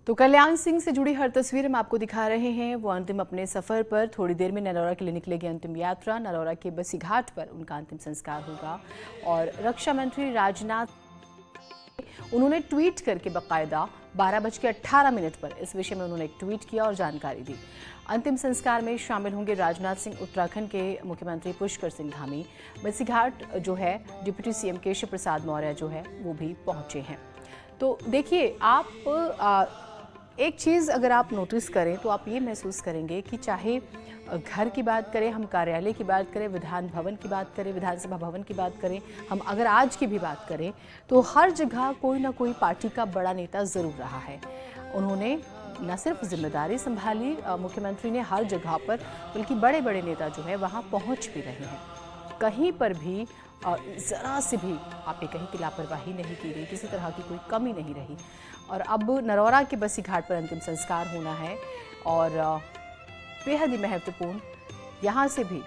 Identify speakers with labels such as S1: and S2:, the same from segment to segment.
S1: तो कल्याण सिंह से जुड़ी हर तस्वीर हम आपको दिखा रहे हैं। वो अंतिम अपने सफर पर थोड़ी देर में नरौरा के लिए निकलेगी अंतिम यात्रा। नरौरा के बसी घाट पर उनका अंतिम संस्कार होगा और रक्षा मंत्री राजनाथ उन्होंने ट्वीट करके बाकायदा 12:18 पर इस विषय में उन्होंने एक ट्वीट किया और जानकारी दी। अंतिम संस्कार में शामिल होंगे राजनाथ सिंह, उत्तराखंड के मुख्यमंत्री पुष्कर सिंह धामी, बसी घाट जो है डिप्टी सीएम केशव प्रसाद मौर्य जो है वो भी पहुंचे हैं। तो देखिए, आप एक चीज़ अगर आप नोटिस करें तो आप ये महसूस करेंगे कि चाहे घर की बात करें, हम कार्यालय की बात करें, विधान भवन की बात करें, विधानसभा भवन की बात करें, हम अगर आज की भी बात करें तो हर जगह कोई ना कोई पार्टी का बड़ा नेता ज़रूर रहा है। उन्होंने न सिर्फ जिम्मेदारी संभाली मुख्यमंत्री ने हर जगह पर, बल्कि बड़े बड़े नेता जो है वहाँ पहुँच भी रहे हैं। कहीं पर भी ज़रा से भी आप ये कहीं की लापरवाही नहीं की गई, किसी तरह की कोई कमी नहीं रही। और अब नरौरा के बसी घाट पर अंतिम संस्कार होना है और बेहद ही महत्वपूर्ण, यहाँ से भी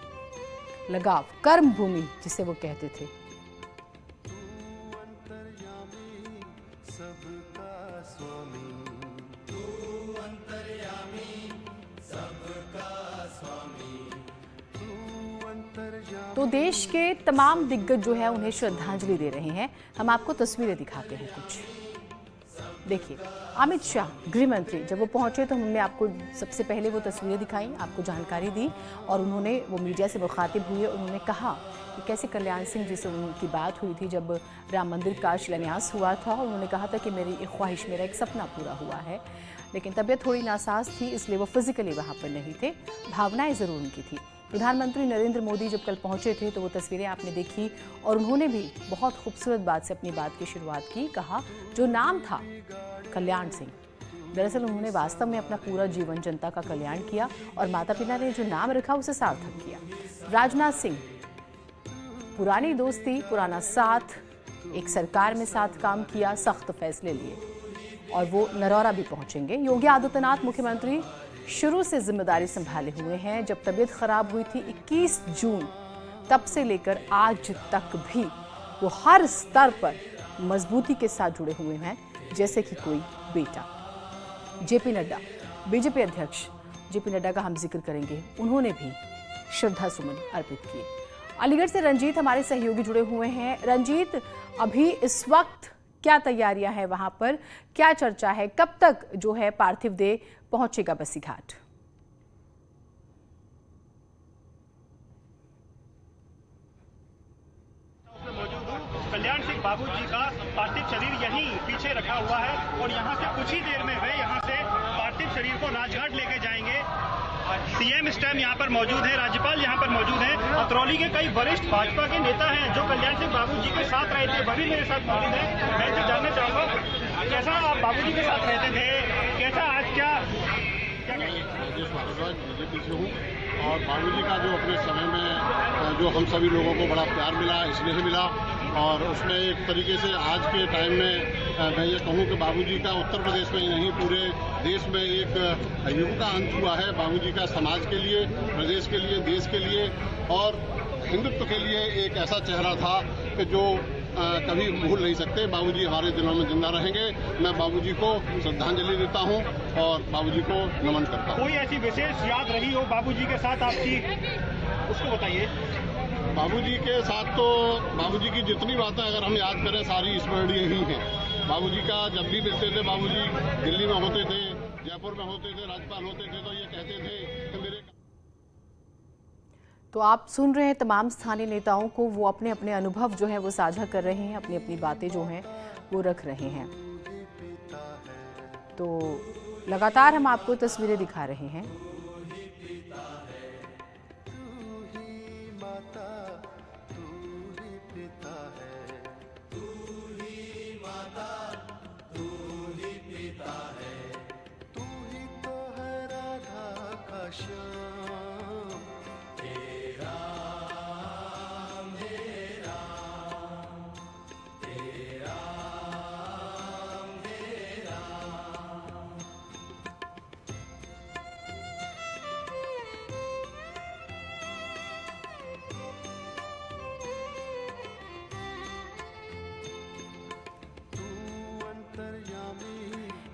S1: लगाव, कर्म भूमि जिसे वो कहते थे। तो देश के तमाम दिग्गज जो है उन्हें श्रद्धांजलि दे रहे हैं। हम आपको तस्वीरें दिखाते हैं कुछ। देखिए, अमित शाह गृह मंत्री जब वो पहुंचे तो हमने आपको सबसे पहले वो तस्वीरें दिखाई, आपको जानकारी दी और उन्होंने वो मीडिया से मुखातिब हुए। उन्होंने कहा कि कैसे कल्याण सिंह जी से उनकी बात हुई थी जब राम मंदिर का शिलान्यास हुआ था। उन्होंने कहा था कि मेरी एक ख्वाहिश, मेरा एक सपना पूरा हुआ है, लेकिन तबीयत थोड़ी नासाज थी इसलिए वो फिजिकली वहाँ पर नहीं थे, भावनाएं ज़रूर उनकी थी। प्रधानमंत्री नरेंद्र मोदी जब कल पहुंचे थे तो वो तस्वीरें आपने देखी और उन्होंने भी बहुत खूबसूरत बात से अपनी बात की शुरुआत की। कहा जो नाम था कल्याण सिंह, दरअसल उन्होंने वास्तव में अपना पूरा जीवन जनता का कल्याण किया और माता पिता ने जो नाम रखा उसे सार्थक किया। राजनाथ सिंह, पुरानी दोस्ती, पुराना साथ, एक सरकार में साथ काम किया, सख्त फैसले लिए और वो नरौरा भी पहुंचेंगे। योगी आदित्यनाथ मुख्यमंत्री शुरू से जिम्मेदारी संभाले हुए हैं। जब तबीयत खराब हुई थी 21 जून, तब से लेकर आज तक भी वो हर स्तर पर मजबूती के साथ जुड़े हुए हैं जैसे कि कोई बेटा। जेपी नड्डा, बीजेपी अध्यक्ष जेपी नड्डा का हम जिक्र करेंगे, उन्होंने भी श्रद्धा सुमन अर्पित किए। अलीगढ़ से रंजीत हमारे सहयोगी जुड़े हुए हैं। रंजीत, अभी इस वक्त क्या तैयारियां हैं वहां पर, क्या चर्चा है, कब तक जो है पार्थिव देह पहुंचेगा बसी घाट?
S2: कल्याण सिंह बाबू जी का पार्थिव शरीर यहीं पीछे रखा हुआ है और यहाँ से कुछ ही देर में वे यहाँ से पार्थिव शरीर को राजघाट लेके जाएंगे। सीएम इस टाइम यहाँ पर मौजूद है, राज्यपाल यहाँ पर मौजूद है, अतरौली के कई वरिष्ठ भाजपा के नेता हैं जो कल्याण सिंह बाबू जी के साथ रहे थे, वह भी मेरे साथ मौजूद है। मैं तो जानना चाहूँगा कैसा आप बाबू जी के साथ रहते थे, कैसा आज क्या
S3: बीजेपी से हूँ और बाबूजी का जो अपने समय में जो हम सभी लोगों को बड़ा प्यार मिला, स्नेह मिला और उसमें एक तरीके से आज के टाइम में मैं ये कहूँ कि बाबूजी का उत्तर प्रदेश में ही नहीं पूरे देश में एक युग का अंत हुआ है। बाबूजी का समाज के लिए, प्रदेश के लिए, देश के लिए और हिंदुत्व के लिए एक ऐसा चेहरा था कि जो कभी भूल नहीं सकते। बाबूजी हमारे दिलों में जिंदा रहेंगे। मैं बाबूजी को श्रद्धांजलि देता हूं और बाबूजी को नमन करता हूं।
S2: कोई ऐसी विशेष याद रही हो बाबूजी के साथ आपकी, उसको बताइए।
S3: बाबूजी के साथ तो बाबूजी की जितनी बातें अगर हम याद करें सारी स्मरणीय ही हैं। बाबूजी का जब भी मिलते थे, बाबूजी दिल्ली में होते थे, जयपुर में होते थे, राज्यपाल होते थे, तो ये कहते थे कि मेरे।
S1: तो आप सुन रहे हैं तमाम स्थानीय नेताओं को, वो अपने अपने अनुभव जो है वो साझा कर रहे हैं, अपनी अपनी बातें जो हैं वो रख रहे हैं। तो लगातार हम आपको तस्वीरें दिखा रहे हैं।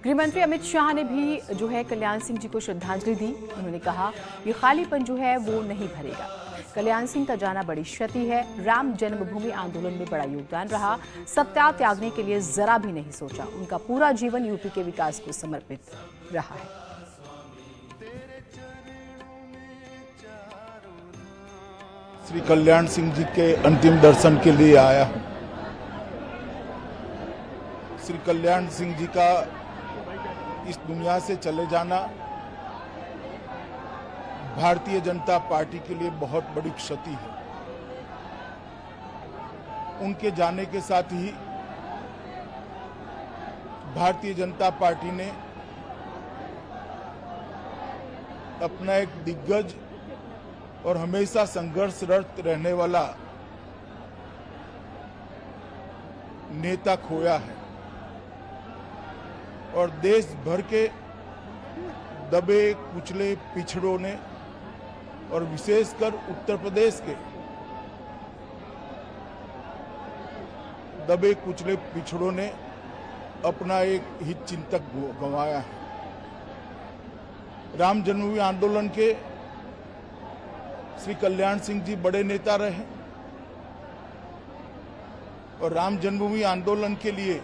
S1: गृहमंत्री अमित शाह ने भी जो है कल्याण सिंह जी को श्रद्धांजलि दी। उन्होंने कहा ये खालीपन जो है वो नहीं भरेगा। कल्याण सिंह का जाना बड़ी क्षति है। राम जन्मभूमि आंदोलन में बड़ा योगदान रहा। सत्ता त्यागने के लिए जरा भी नहीं सोचा। उनका पूरा जीवन यूपी के विकास को समर्पित रहा है।
S4: श्री कल्याण सिंह जी के अंतिम दर्शन के लिए आया हूं। श्री कल्याण सिंह जी का इस दुनिया से चले जाना भारतीय जनता पार्टी के लिए बहुत बड़ी क्षति है। उनके जाने के साथ ही भारतीय जनता पार्टी ने अपना एक दिग्गज और हमेशा संघर्षरत रहने वाला नेता खोया है और देश भर के दबे कुचले पिछड़ों ने और विशेषकर उत्तर प्रदेश के दबे कुचले पिछड़ों ने अपना एक हित चिंतक गंवाया है। राम जन्मभूमि आंदोलन के श्री कल्याण सिंह जी बड़े नेता रहे और राम जन्मभूमि आंदोलन के लिए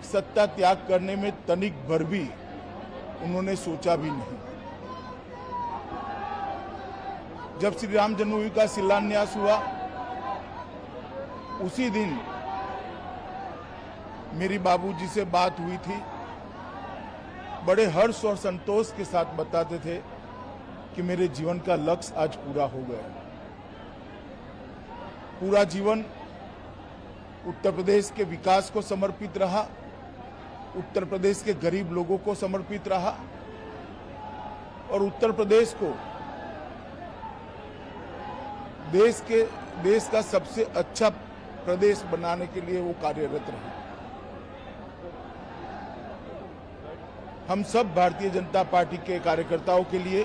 S4: सत्ता त्याग करने में तनिक भर भी उन्होंने सोचा भी नहीं। जब श्री राम जन्मभूमि का शिलान्यास हुआ उसी दिन मेरी बाबूजी से बात हुई थी। बड़े हर्ष और संतोष के साथ बताते थे कि मेरे जीवन का लक्ष्य आज पूरा हो गया। पूरा जीवन उत्तर प्रदेश के विकास को समर्पित रहा, उत्तर प्रदेश के गरीब लोगों को समर्पित रहा और उत्तर प्रदेश को देश का सबसे अच्छा प्रदेश बनाने के लिए वो कार्यरत रहे। हम सब भारतीय जनता पार्टी के कार्यकर्ताओं के लिए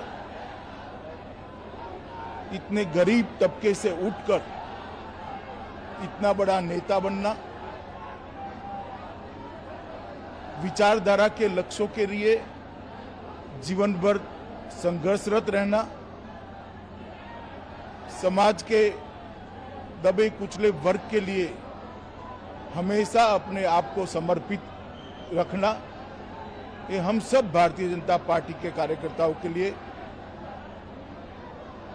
S4: इतने गरीब तबके से उठकर इतना बड़ा नेता बनना, विचारधारा के लक्ष्यों के लिए जीवन भर संघर्षरत रहना, समाज के दबे कुचले वर्ग के लिए हमेशा अपने आप को समर्पित रखना, ये हम सब भारतीय जनता पार्टी के कार्यकर्ताओं के लिए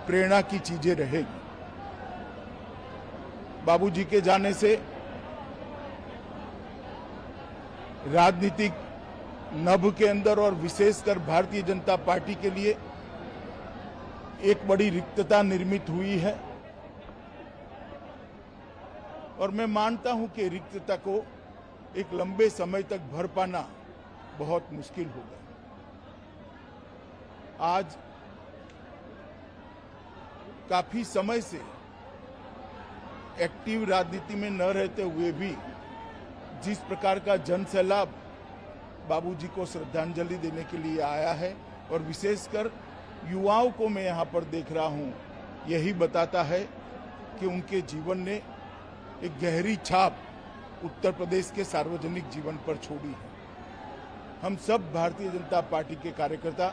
S4: प्रेरणा की चीजें रहेगी। बाबूजी के जाने से राजनीतिक नभ के अंदर और विशेषकर भारतीय जनता पार्टी के लिए एक बड़ी रिक्तता निर्मित हुई है और मैं मानता हूं कि रिक्तता को एक लंबे समय तक भर पाना बहुत मुश्किल होगा। आज काफी समय से एक्टिव राजनीति में न रहते हुए भी जिस प्रकार का जन सैलाब बाबूजी को श्रद्धांजलि देने के लिए आया है और विशेषकर युवाओं को मैं यहां पर देख रहा हूं, यही बताता है कि उनके जीवन ने एक गहरी छाप उत्तर प्रदेश के सार्वजनिक जीवन पर छोड़ी है। हम सब भारतीय जनता पार्टी के कार्यकर्ता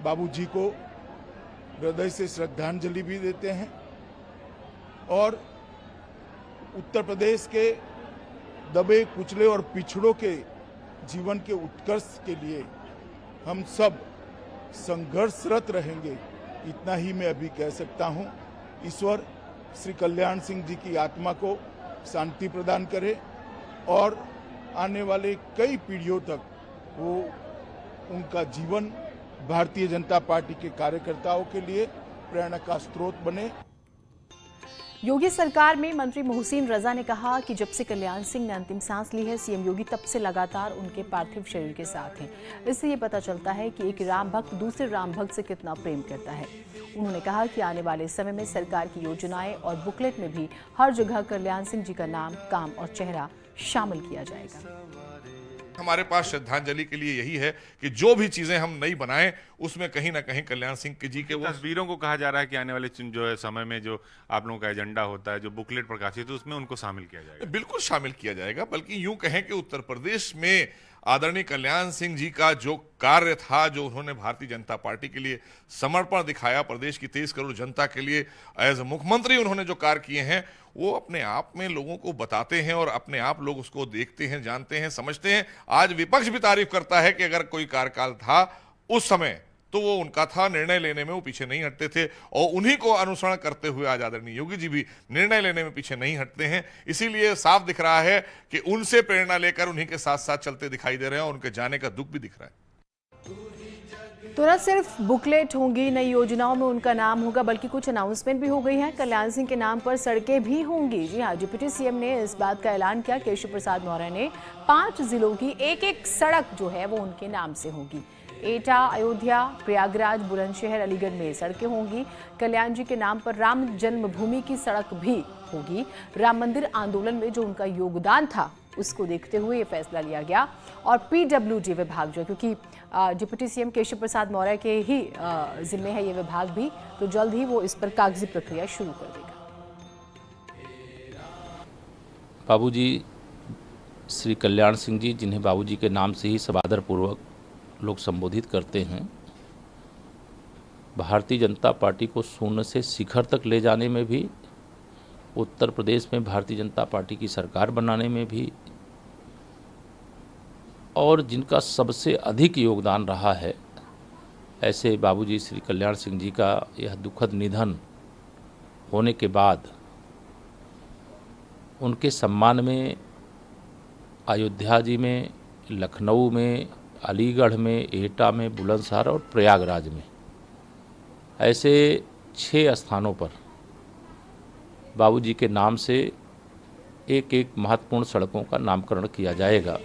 S4: बाबूजी को हृदय से श्रद्धांजलि भी देते हैं और उत्तर प्रदेश के दबे कुचले और पिछड़ों के जीवन के उत्कर्ष के लिए हम सब संघर्षरत रहेंगे, इतना ही मैं अभी कह सकता हूं। ईश्वर श्री कल्याण सिंह जी की आत्मा को शांति प्रदान करे और आने वाले कई पीढ़ियों तक वो उनका जीवन भारतीय जनता पार्टी के कार्यकर्ताओं के लिए प्रेरणा का स्रोत बने।
S1: योगी सरकार में मंत्री मोहसिन रजा ने कहा कि जब से कल्याण सिंह ने अंतिम सांस ली है, सीएम योगी तब से लगातार उनके पार्थिव शरीर के साथ हैं। इससे ये पता चलता है कि एक राम भक्त दूसरे राम भक्त से कितना प्रेम करता है। उन्होंने कहा कि आने वाले समय में सरकार की योजनाएं और बुकलेट में भी हर जगह कल्याण सिंह जी का नाम, काम और चेहरा शामिल किया जाएगा।
S5: हमारे पास श्रद्धांजलि के लिए यही है कि जो भी चीजें हम नई बनाएं उसमें कहीं ना कहीं कल्याण सिंह जी के वो
S6: तस्वीरों को कहा जा रहा है कि आने वाले जो है समय में जो आप लोगों का एजेंडा होता है, जो बुकलेट प्रकाशित है, उसमें उनको शामिल किया जाएगा।
S5: बिल्कुल शामिल किया जाएगा। बल्कि यूं कहें कि उत्तर प्रदेश में आदरणीय कल्याण सिंह जी का जो कार्य था, जो उन्होंने भारतीय जनता पार्टी के लिए समर्पण दिखाया, प्रदेश की 23 करोड़ जनता के लिए एज मुख्यमंत्री उन्होंने जो कार्य किए हैं, वो अपने आप में लोगों को बताते हैं और अपने आप लोग उसको देखते हैं, जानते हैं, समझते हैं। आज विपक्ष भी तारीफ करता है कि अगर कोई कार्यकाल था उस समय तो वो उनका था, निर्णय लेने में वो पीछे नहीं हटते थे और उन्हीं को अनुसरण करते हुए आज आदरणीय योगी जी भी निर्णय लेने में पीछे नहीं हटते हैं। इसीलिए साफ दिख रहा है कि उनसे प्रेरणा लेकर उन्हीं के साथ साथ चलते दिखाई दे रहे हैं और उनके जाने का दुख भी दिख रहा है।
S1: तो न सिर्फ बुकलेट होंगी, नई योजनाओं में उनका नाम होगा, बल्कि कुछ अनाउंसमेंट भी हो गई है। कल्याण सिंह के नाम पर सड़कें भी होंगी। जी हाँ, डिप्टी सीएम ने इस बात का ऐलान किया। केशव प्रसाद मौर्य ने 5 जिलों की एक सड़क जो है वो उनके नाम से होगी। एटा, अयोध्या, प्रयागराज, बुलंदशहर, अलीगढ़ में सड़कें होंगी। कल्याण जी के नाम पर राम जन्मभूमि की सड़क भी होगी। राम मंदिर आंदोलन में जो उनका योगदान था उसको देखते हुए ये फैसला लिया गया। और पीडब्ल्यूडी विभाग जो, क्योंकि डिप्टी सीएम केशव प्रसाद मौर्य के ही जिम्मे है ये विभाग भी, तो जल्द ही वो इस पर कागजी प्रक्रिया शुरू कर देगा।
S7: बाबूजी श्री कल्याण सिंह जी, जिन्हें बाबूजी के नाम से ही सबादर पूर्वक लोग संबोधित करते हैं, भारतीय जनता पार्टी को शून्य से शिखर तक ले जाने में भी, उत्तर प्रदेश में भारतीय जनता पार्टी की सरकार बनाने में भी, और जिनका सबसे अधिक योगदान रहा है, ऐसे बाबूजी श्री कल्याण सिंह जी का यह दुखद निधन होने के बाद उनके सम्मान में अयोध्या जी में, लखनऊ में, अलीगढ़ में, एटा में, बुलंदशहर और प्रयागराज में ऐसे 6 स्थानों पर बाबूजी के नाम से एक महत्वपूर्ण सड़कों का नामकरण किया जाएगा।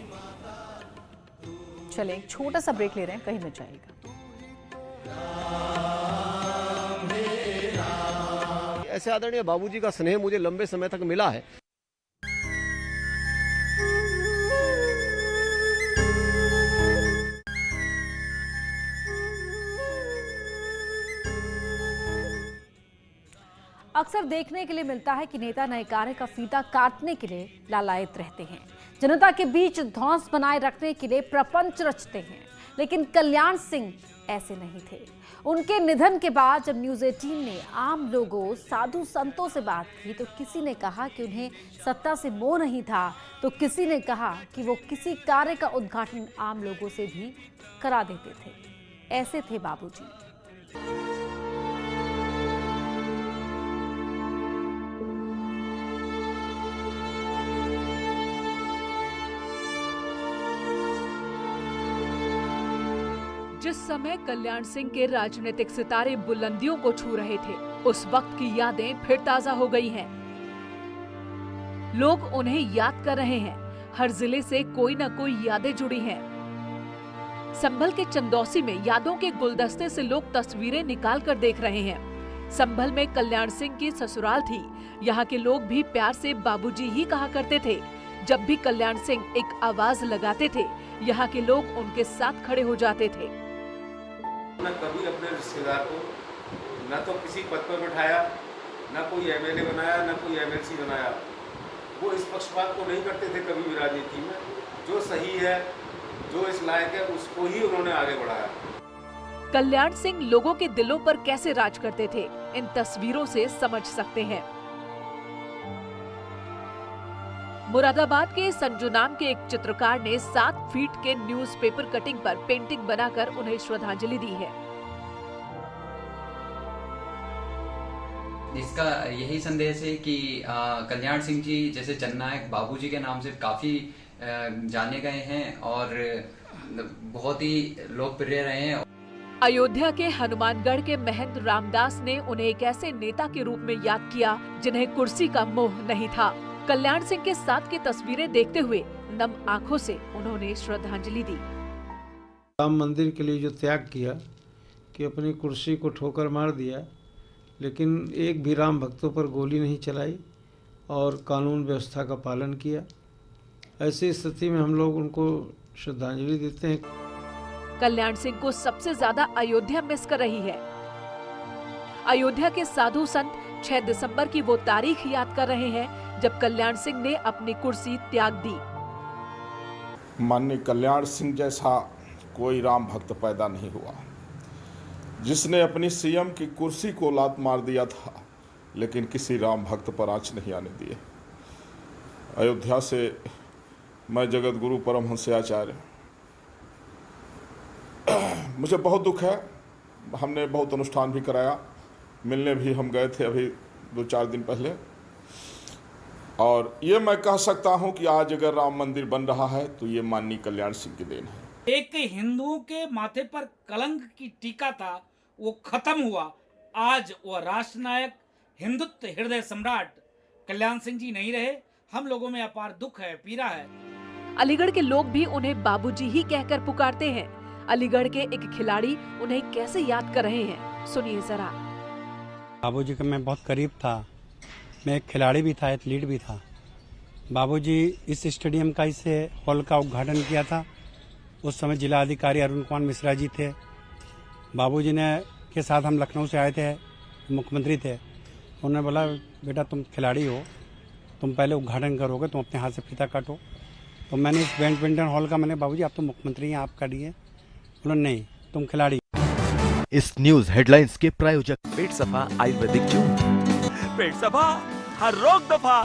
S1: चलें, एक छोटा सा ब्रेक ले रहे हैं, कहीं मत जाइएगा।
S8: ऐसे आदरणीय बाबूजी का स्नेह मुझे लंबे समय तक मिला है।
S9: अक्सर देखने के लिए मिलता है कि नेता नए कार्य का फीता काटने के लिए लालायित रहते हैं, जनता के बीच धौंस बनाए रखने के लिए प्रपंच रचते हैं। लेकिन कल्याण सिंह ऐसे नहीं थे। उनके निधन के बाद जब न्यूज़ 18 ने आम लोगों, साधु संतों से बात की तो किसी ने कहा कि उन्हें सत्ता से मोह नहीं था, तो किसी ने कहा कि वो किसी कार्य का उद्घाटन आम लोगों से भी करा देते थे। ऐसे थे बाबूजी।
S10: जिस समय कल्याण सिंह के राजनीतिक सितारे बुलंदियों को छू रहे थे, उस वक्त की यादें फिर ताजा हो गई हैं। लोग उन्हें याद कर रहे हैं। हर जिले से कोई न कोई यादें जुड़ी हैं। संभल के चंदौसी में यादों के गुलदस्ते से लोग तस्वीरें निकाल कर देख रहे हैं। संभल में कल्याण सिंह की ससुराल थी। यहाँ के लोग भी प्यार से बाबूजी ही कहा करते थे। जब भी कल्याण सिंह एक आवाज लगाते थे, यहाँ के लोग उनके साथ खड़े हो जाते थे।
S11: न कभी अपने रिश्तेदार को न तो किसी पद पर बिठाया, न कोई एमएलए बनाया, न कोई एमएलसी बनाया। वो इस पक्षपात को नहीं करते थे कभी भी राजनीति में। जो सही है, जो इस लायक है, उसको ही उन्होंने आगे बढ़ाया।
S10: कल्याण सिंह लोगों के दिलों पर कैसे राज करते थे, इन तस्वीरों से समझ सकते हैं। मुरादाबाद के संजू नाम के एक चित्रकार ने 7 फीट के न्यूज़पेपर कटिंग पर पेंटिंग बनाकर उन्हें श्रद्धांजलि दी है।
S12: इसका यही संदेश है कि कल्याण सिंह जी जैसे जननायक बाबूजी के नाम से काफी जाने गए हैं और बहुत ही लोकप्रिय रहे हैं।
S10: अयोध्या के हनुमानगढ़ के महंत रामदास ने उन्हें एक ऐसे नेता के रूप में याद किया जिन्हें कुर्सी का मोह नहीं था। कल्याण सिंह के साथ की तस्वीरें देखते हुए नम आंखों से उन्होंने श्रद्धांजलि दी।
S13: राम मंदिर के लिए जो त्याग किया कि अपनी कुर्सी को ठोकर मार दिया, लेकिन एक भी राम भक्तों पर गोली नहीं चलाई और कानून व्यवस्था का पालन किया। ऐसी स्थिति में हम लोग उनको श्रद्धांजलि देते हैं।
S10: कल्याण सिंह को सबसे ज्यादा अयोध्या मिस कर रही है। अयोध्या के साधु संत 6 दिसंबर की वो तारीख याद कर रहे हैं जब कल्याण सिंह ने अपनी कुर्सी त्याग दी।
S14: माननीय कल्याण सिंह जैसा कोई राम भक्त पैदा नहीं हुआ जिसने अपनी सीएम की कुर्सी को लात मार दिया था, लेकिन किसी राम भक्त पर आंच नहीं आने दिए। अयोध्या से मैं जगत गुरु परमहंस आचार्य, मुझे बहुत दुख है। हमने बहुत अनुष्ठान भी कराया, मिलने भी हम गए थे अभी 2-4 दिन पहले, और ये मैं कह सकता हूं कि आज अगर राम मंदिर बन रहा है तो ये माननीय कल्याण सिंह की देन है।
S15: एक हिंदुओं के माथे पर कलंक की टीका था, वो खत्म हुआ। आज वो राष्ट्र नायक, हिंदुत्व हृदय सम्राट कल्याण सिंह जी नहीं रहे। हम लोगों में अपार दुख है, पीड़ा है।
S10: अलीगढ़ के लोग भी उन्हें बाबूजी ही कहकर पुकारते हैं। अलीगढ़ के एक खिलाड़ी उन्हें कैसे याद कर रहे हैं, सुनिए जरा।
S16: बाबूजी का मैं बहुत करीब था, मैं एक खिलाड़ी भी था, एथलीट भी था। बाबूजी इस स्टेडियम का, इस हॉल का उद्घाटन किया था। उस समय जिला अधिकारी अरुण कुमार मिश्रा जी थे। बाबूजी ने के साथ हम लखनऊ से आए थे, मुख्यमंत्री थे। उन्होंने बोला बेटा तुम खिलाड़ी हो, तुम पहले उद्घाटन करोगे, तुम अपने हाथ से फीता काटो। तो मैंने इस बैडमिंटन हॉल का, मैंने बाबूजी आप तो मुख्यमंत्री हैं, आप काटिए। बोला नहीं, तुम खिलाड़ी।
S17: इस न्यूज हेडलाइंस के प्रायोजक पेट सफा आयुर्वेदिक जून।
S18: पेट सफा, हर रोग दफा।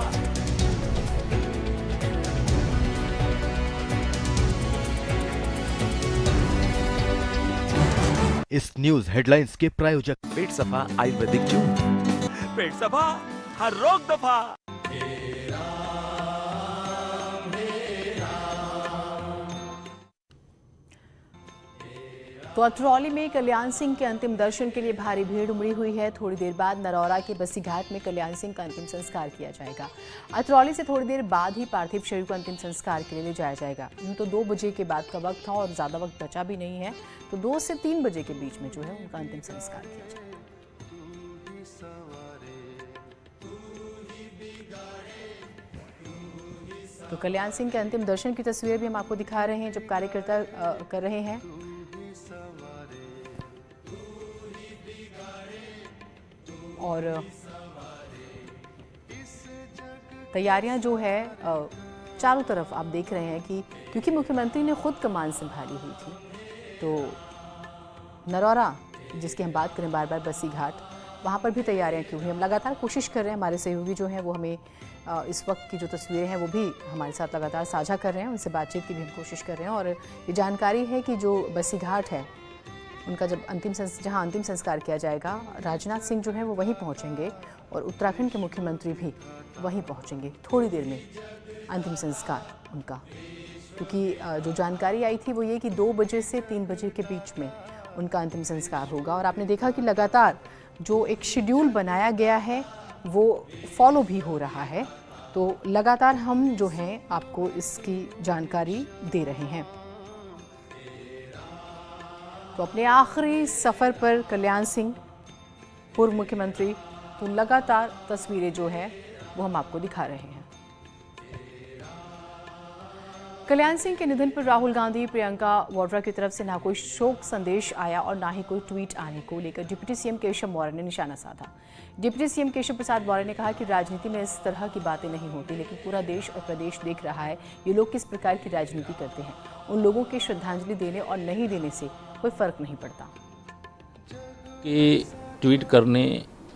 S17: इस न्यूज हेडलाइंस के प्रायोजक पेट सफा आयुर्वेदिक जून।
S18: पेट सफा, हर रोग दफा।
S1: तो अतरौली में कल्याण सिंह के अंतिम दर्शन के लिए भारी भीड़ उमड़ी हुई है। थोड़ी देर बाद नरौरा के बसी घाट में कल्याण सिंह का अंतिम संस्कार किया जाएगा। अतरौली से थोड़ी देर बाद ही पार्थिव शरीर को अंतिम संस्कार के लिए ले जाया जाएगा। यूँ तो 2 बजे के बाद का वक्त था और ज़्यादा वक्त बचा भी नहीं है, तो 2 से 3 बजे के बीच में जो है उनका अंतिम संस्कार किया जाएगा। तो कल्याण सिंह के अंतिम दर्शन की तस्वीर भी हम आपको दिखा रहे हैं जब कार्यकर्ता कर रहे हैं। और तैयारियां जो है चारों तरफ आप देख रहे हैं कि क्योंकि मुख्यमंत्री ने खुद कमान संभाली हुई थी, तो नरौरा जिसकी हम बात करें बार बार बसी घाट, वहाँ पर भी तैयारियां क्यों हुई। हम लगातार कोशिश कर रहे हैं, हमारे सहयोगी जो हैं वो हमें इस वक्त की जो तस्वीरें हैं वो भी हमारे साथ लगातार साझा कर रहे हैं, उनसे बातचीत की भी हम कोशिश कर रहे हैं। और ये जानकारी है कि जो बसी घाट है उनका जब जहां अंतिम संस्कार किया जाएगा, राजनाथ सिंह जो है वो वहीं पहुंचेंगे और उत्तराखंड के मुख्यमंत्री भी वहीं पहुंचेंगे थोड़ी देर में अंतिम संस्कार उनका। क्योंकि जो जानकारी आई थी वो ये कि 2 बजे से 3 बजे के बीच में उनका अंतिम संस्कार होगा। और आपने देखा कि लगातार जो एक शेड्यूल बनाया गया है वो फॉलो भी हो रहा है, तो लगातार हम जो हैं आपको इसकी जानकारी दे रहे हैं। तो अपने आखिरी सफ़र पर कल्याण सिंह पूर्व मुख्यमंत्री, तो लगातार तस्वीरें जो है वो हम आपको दिखा रहे हैं। कल्याण सिंह के निधन पर राहुल गांधी, प्रियंका वाड्रा की तरफ से ना कोई शोक संदेश आया और ना ही कोई ट्वीट आने को लेकर डिप्टी सीएम केशव मौर्य ने निशाना साधा। डिप्टी सीएम केशव प्रसाद मौर्य ने कहा कि राजनीति में इस तरह की बातें नहीं होती, लेकिन पूरा देश और प्रदेश देख रहा है ये लोग किस प्रकार की राजनीति करते हैं। उन लोगों के श्रद्धांजलि देने और नहीं देने से कोई फर्क नहीं पड़ता।
S7: कि ट्वीट करने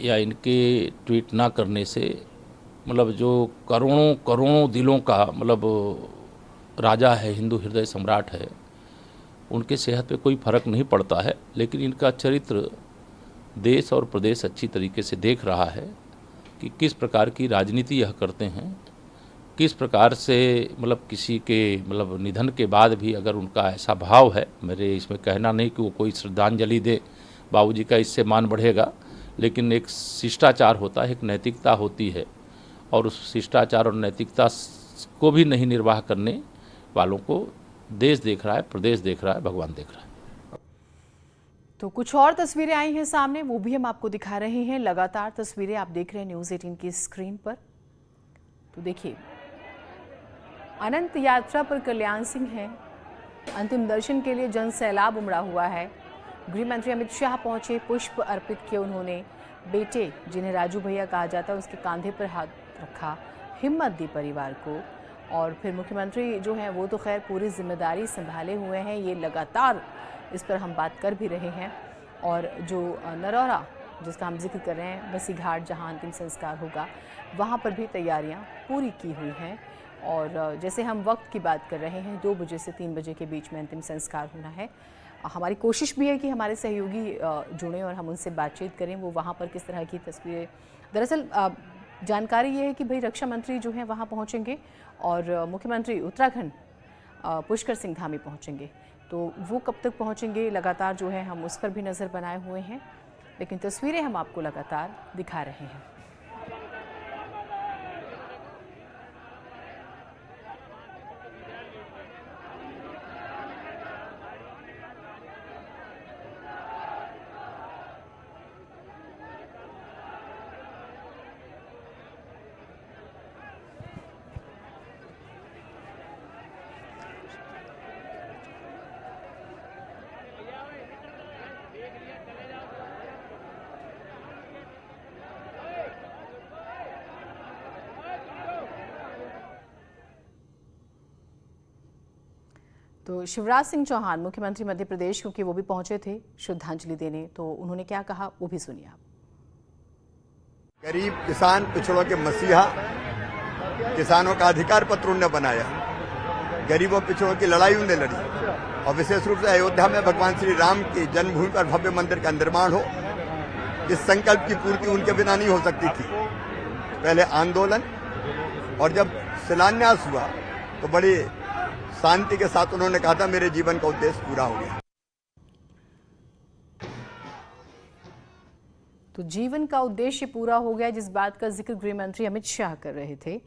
S7: या इनके ट्वीट ना करने से मतलब जो करोड़ों दिलों का मतलब राजा है, हिंदू हृदय सम्राट है, उनके सेहत पे कोई फर्क नहीं पड़ता है। लेकिन इनका चरित्र देश और प्रदेश अच्छी तरीके से देख रहा है कि किस प्रकार की राजनीति यह करते हैं, किस प्रकार से मतलब किसी के मतलब निधन के बाद भी अगर उनका ऐसा भाव है, मेरे इसमें कहना नहीं कि वो कोई श्रद्धांजलि दे बाबूजी का, इससे मान बढ़ेगा, लेकिन एक शिष्टाचार होता है, एक नैतिकता होती है, और उस शिष्टाचार और नैतिकता को भी नहीं निर्वाह करने वालों को देश देख रहा है, प्रदेश देख रहा है, भगवान देख रहा है।
S1: तो कुछ और तस्वीरें आई हैं सामने, वो भी हम आपको दिखा रहे हैं। लगातार तस्वीरें आप देख रहे हैं न्यूज़ 18 की स्क्रीन पर। तो देखिए, अनंत यात्रा पर कल्याण सिंह हैं अंतिम दर्शन के लिए जन सैलाब उमड़ा हुआ है। गृह मंत्री अमित शाह पहुंचे, पुष्प अर्पित किए उन्होंने। बेटे जिन्हें राजू भैया कहा जाता है उसके कंधे पर हाथ रखा, हिम्मत दी परिवार को। और फिर मुख्यमंत्री जो हैं वो तो खैर पूरी जिम्मेदारी संभाले हुए हैं, ये लगातार इस पर हम बात कर भी रहे हैं। और जो नरौरा जिसका हम जिक्र कर रहे हैं, बसी घाट जहाँ अंतिम संस्कार होगा, वहाँ पर भी तैयारियाँ पूरी की हुई हैं। और जैसे हम वक्त की बात कर रहे हैं, 2 बजे से 3 बजे के बीच में अंतिम संस्कार होना है। हमारी कोशिश भी है कि हमारे सहयोगी जुड़ें और हम उनसे बातचीत करें, वो वहाँ पर किस तरह की तस्वीरें। दरअसल जानकारी ये है कि भाई रक्षा मंत्री जो हैं वहाँ पहुँचेंगे और मुख्यमंत्री उत्तराखंड पुष्कर सिंह धामी पहुँचेंगे। तो वो कब तक पहुँचेंगे लगातार जो है हम उस पर भी नज़र बनाए हुए हैं, लेकिन तस्वीरें हम आपको लगातार दिखा रहे हैं। तो शिवराज सिंह चौहान मुख्यमंत्री मध्य प्रदेश, क्योंकि वो भी पहुंचे थे श्रद्धांजलि देने, तो उन्होंने क्या कहा वो भी सुनिए आप।
S19: गरीब किसान पिछड़ों के मसीहा, किसानों का अधिकार पत्र उन्होंने बनाया, गरीबों पिछड़ों की लड़ाई उन्होंने लड़ी। और विशेष रूप से अयोध्या में भगवान श्री राम की जन्मभूमि पर भव्य मंदिर का निर्माण हो, इस संकल्प की पूर्ति उनके बिना नहीं हो सकती थी। पहले आंदोलन और जब शिलान्यास हुआ तो बड़ी शांति के साथ उन्होंने कहा था मेरे जीवन का उद्देश्य पूरा हो गया।
S1: तो जीवन का उद्देश्य पूरा हो गया, जिस बात का जिक्र गृह मंत्री अमित शाह कर रहे थे,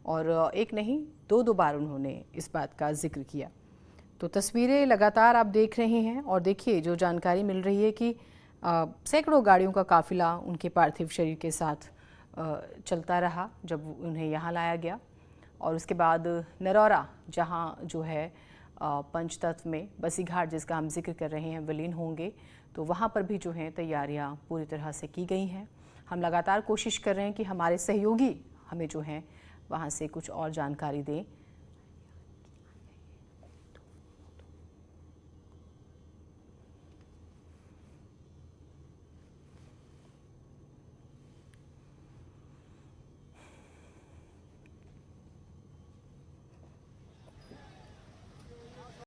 S1: और एक नहीं 2 बार उन्होंने इस बात का जिक्र किया। तो तस्वीरें लगातार आप देख रहे हैं और देखिए जो जानकारी मिल रही है कि सैकड़ों गाड़ियों का काफिला उनके पार्थिव शरीर के साथ चलता रहा जब उन्हें यहाँ लाया गया। और उसके बाद नरौरा जहाँ जो है पंचतत्व में बसी घाट जिसका हम जिक्र कर रहे हैं विलीन होंगे, तो वहाँ पर भी जो है तैयारियाँ पूरी तरह से की गई हैं। हम लगातार कोशिश कर रहे हैं कि हमारे सहयोगी हमें जो हैं वहाँ से कुछ और जानकारी दें।